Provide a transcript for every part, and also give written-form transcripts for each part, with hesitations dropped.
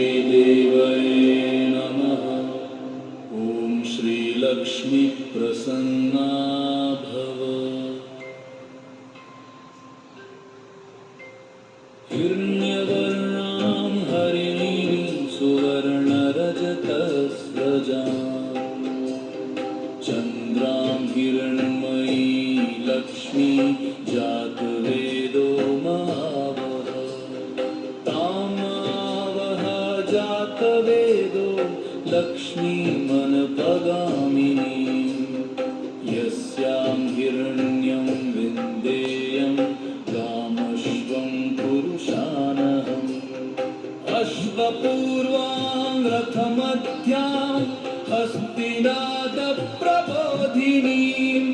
श्रीदेवै नमः। ॐ श्रीलक्ष्मी प्रसन्ना भव। हिरण्यवर्णां हरिणीं सुवर्णरजतस्रजां चन्द्रां हिरण्मयी लक्ष्मी जातवेदो महावः। तामावः जातवेदो लक्ष्मीमनपगामिनी। यस्यां हिरण्यं विन्देयं गामश्वं पुरुषानहम्। अश्वपूर्वां रथमध्यां हस्तिनादप्रबोधिनीं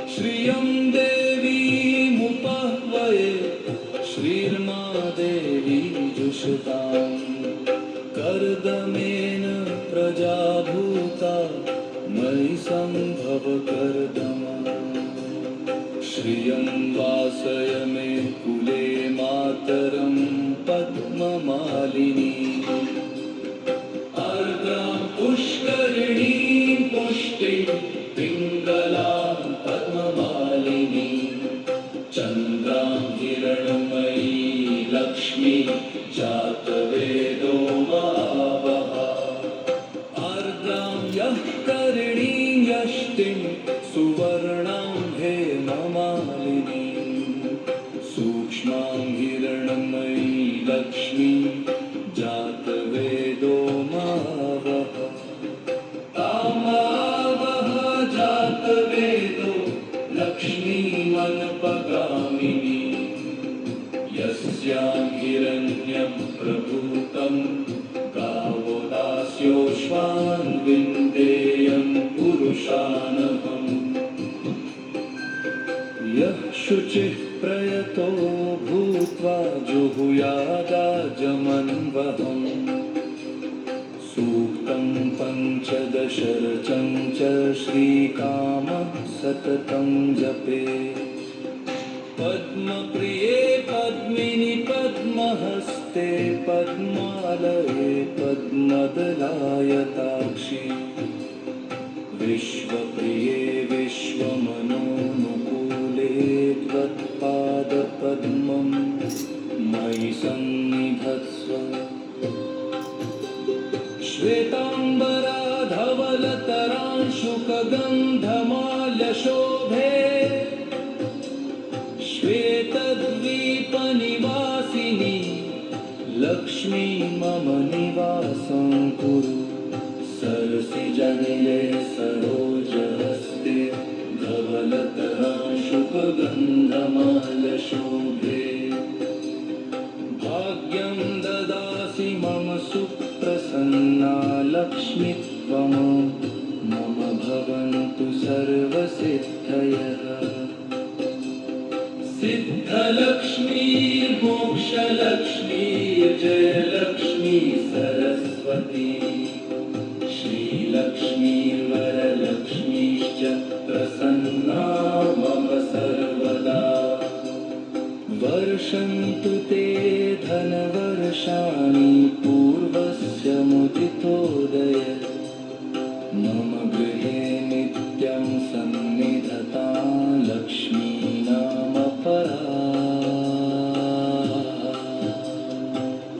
श्रियं देवीमुपह्वये श्रीर्मा देवी जुषताम्। कर्दमेन प्रजाभूता मयि सम्भव कर्दमा। श्रियं वासय मे कुले मातरं पद्ममालिनी। अर्द्रां पुष्करिणीं पुष्टिं पिङ्गलां पद्ममालिनी। चन्द्रां हिरण्मयी लक्ष्मी जातवेदो महावः। आर्द्रां यः करिणीं यष्टिं सुवर्णां हेममालिनी। सूक्ष्मां हिरण्मयी लक्ष्मी जातवेदो महावः। तामावः जातवेदो लक्ष्मीमनपगामिनी। यस्यां हिरण्यं प्रभूतं गावो दास्योश्वान् विन्देयं पुरुषानहम्। यः शुचिः प्रयतो भूत्वा जुहुयादाजमन्वहम्। सूक्तं पञ्चदशरचं च श्रीकामः सततं जपे। पद्मप्रिये पद्मिनि पद्महस्ते पद्मालये पद्मदलायताक्षि। विश्वप्रिये विश्वमनोनुकूले त्वत्पादपद्मं मयि सन्निधत्स्व। श्वेताम्बरा धवलतरांशुकगन्धमाल्यशोभे। श्वेतद्वीपनिवासिनी लक्ष्मी मम निवासं कुरु। सरसिजनिले सरोजहस्ते धवलतरांशुकगन्धमाल्यशोभे। भाग्यं ददासि मम सुप्रसन्ना लक्ष्मी त्वं। मम भवन्तु सर्वसिद्धयः। सिद्धलक्ष्मी मोक्षलक्ष्मी जयलक्ष्मी सरस्वती। श्रीलक्ष्मी वरलक्ष्मीश्च प्रसन्ना मम सर्वदा। वर्षन्तु ते धनवर्षाणि पूर्वस्य मुदितोदय। मम गृहे नित्यं सन्निधतां लक्ष्मी नाम परा।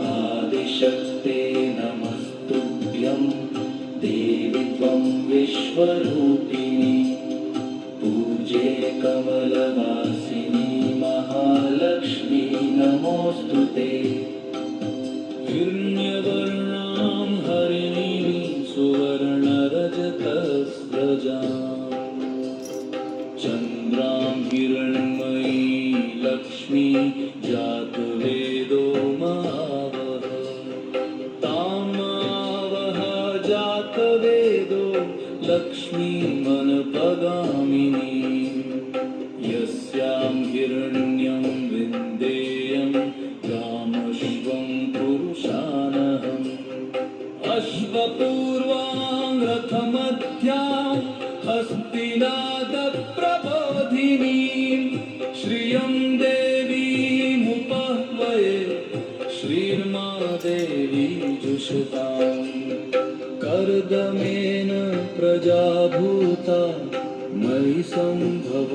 आदिशक्ते नमस्तुभ्यं देवि त्वं विश्वरूपिणी। पूजे कमलवासिनी महालक्ष्मी नमोऽस्तु ते। हिरण्यवर्णां हरिणीं सुवर्णरजतस्रजां चन्द्रां हिरण्मयी लक्ष्मी जातवेदो महावः। तामावः जातवेदो लक्ष्मीमनपगामिनी। यस्यां हिरण्यं विन्देयं गामश्वं पुरुषानहम्। अश्वपूर्वां रथमध्यां हस्तिनादप्रबोधिनीं श्रियं देवीं श्रीर्मा देवी जुषताम् कर्दमेन प्रजा भूता मयि सम्भव